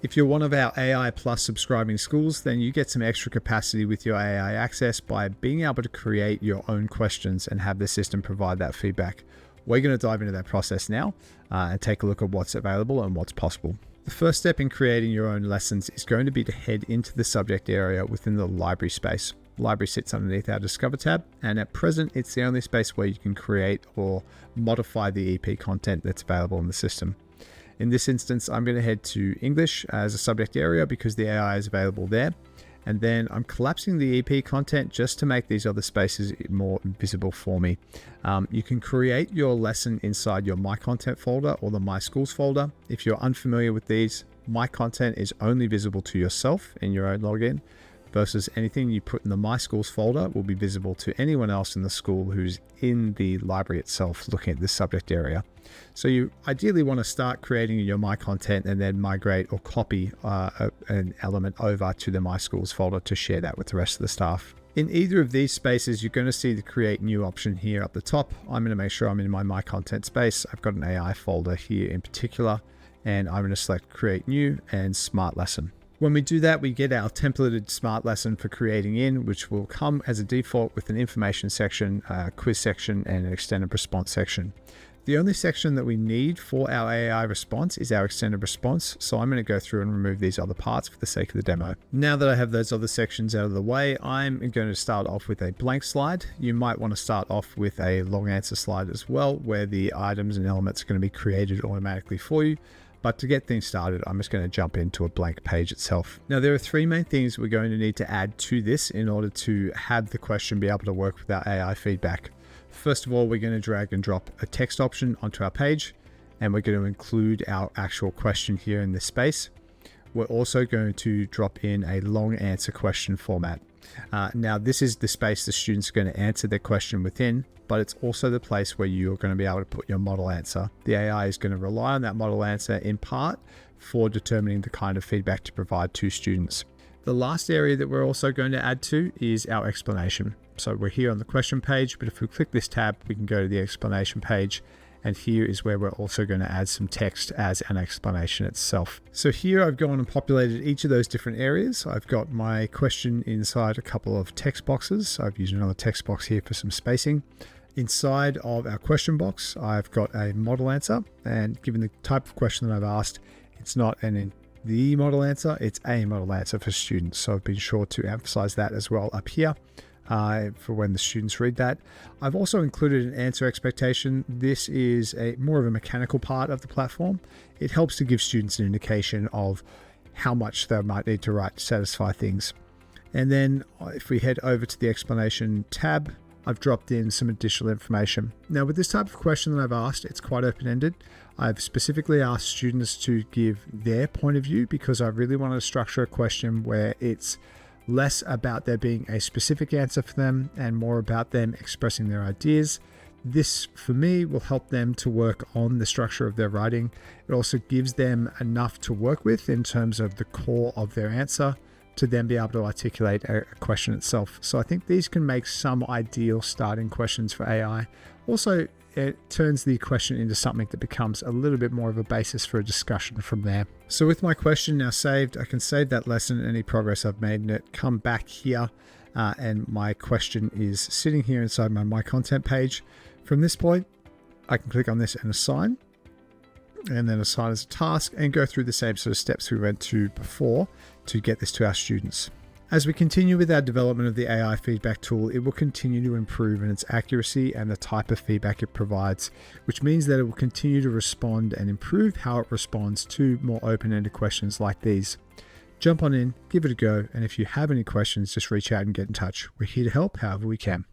If you're one of our AI Plus subscribing schools, then you get some extra capacity with your AI access by being able to create your own questions and have the system provide that feedback. We're going to dive into that process now and take a look at what's available and what's possible. The first step in creating your own lessons is going to be to head into the subject area within the library space. Library sits underneath our Discover tab, and at present, it's the only space where you can create or modify the EP content that's available in the system. In this instance, I'm going to head to English as a subject area because the AI is available there. And then I'm collapsing the EP content just to make these other spaces more visible for me. You can create your lesson inside your My Content folder or the My Schools folder. If you're unfamiliar with these, My Content is only visible to yourself in your own login, versus anything you put in the My Schools folder will be visible to anyone else in the school who's in the library itself looking at this subject area. So you ideally want to start creating your My Content and then migrate or copy an element over to the My Schools folder to share that with the rest of the staff. In either of these spaces, you're going to see the Create New option here up the top. I'm going to make sure I'm in my Content space. I've got an AI folder here in particular, and I'm going to select Create New and Smart Lesson. When we do that, we get our templated smart lesson for creating in, which will come as a default with an information section, a quiz section, and an extended response section. The only section that we need for our AI response is our extended response, so I'm going to go through and remove these other parts for the sake of the demo. Now that I have those other sections out of the way, I'm going to start off with a blank slide. You might want to start off with a long answer slide as well, where the items and elements are going to be created automatically for you. But to get things started, I'm just going to jump into a blank page itself. Now, there are three main things we're going to need to add to this in order to have the question be able to work with our AI feedback. First of all, we're going to drag and drop a text option onto our page, and we're going to include our actual question here in this space. We're also going to drop in a long answer question format. Now, this is the space the students are going to answer their question within, but it's also the place where you're going to be able to put your model answer. The AI is going to rely on that model answer in part for determining the kind of feedback to provide to students. The last area that we're also going to add to is our explanation. So we're here on the question page, but if we click this tab, we can go to the explanation page. And here is where we're also going to add some text as an explanation itself. So here I've gone and populated each of those different areas. I've got my question inside a couple of text boxes. I've used another text box here for some spacing. Inside of our question box, I've got a model answer, and given the type of question that I've asked, it's not the model answer, it's a model answer for students. So I've been sure to emphasize that as well up here. For when the students read that. I've also included an answer expectation. This is more of a mechanical part of the platform. It helps to give students an indication of how much they might need to write to satisfy things. And then if we head over to the explanation tab, I've dropped in some additional information. Now with this type of question that I've asked, it's quite open-ended. I've specifically asked students to give their point of view because I really want to structure a question where it's less about there being a specific answer for them and more about them expressing their ideas. This, for me, will help them to work on the structure of their writing. It also gives them enough to work with in terms of the core of their answer to then be able to articulate a question itself. So I think these can make some ideal starting questions for AI. Also, it turns the question into something that becomes a little bit more of a basis for a discussion from there. So with my question now saved, I can save that lesson, any progress I've made in it, come back here, and my question is sitting here inside my Content page. From this point, I can click on this and assign, and then assign as a task and go through the same sort of steps we went to before to get this to our students. As we continue with our development of the AI feedback tool, it will continue to improve in its accuracy and the type of feedback it provides, which means that it will continue to respond and improve how it responds to more open-ended questions like these. Jump on in, give it a go, and if you have any questions, just reach out and get in touch. We're here to help however we can.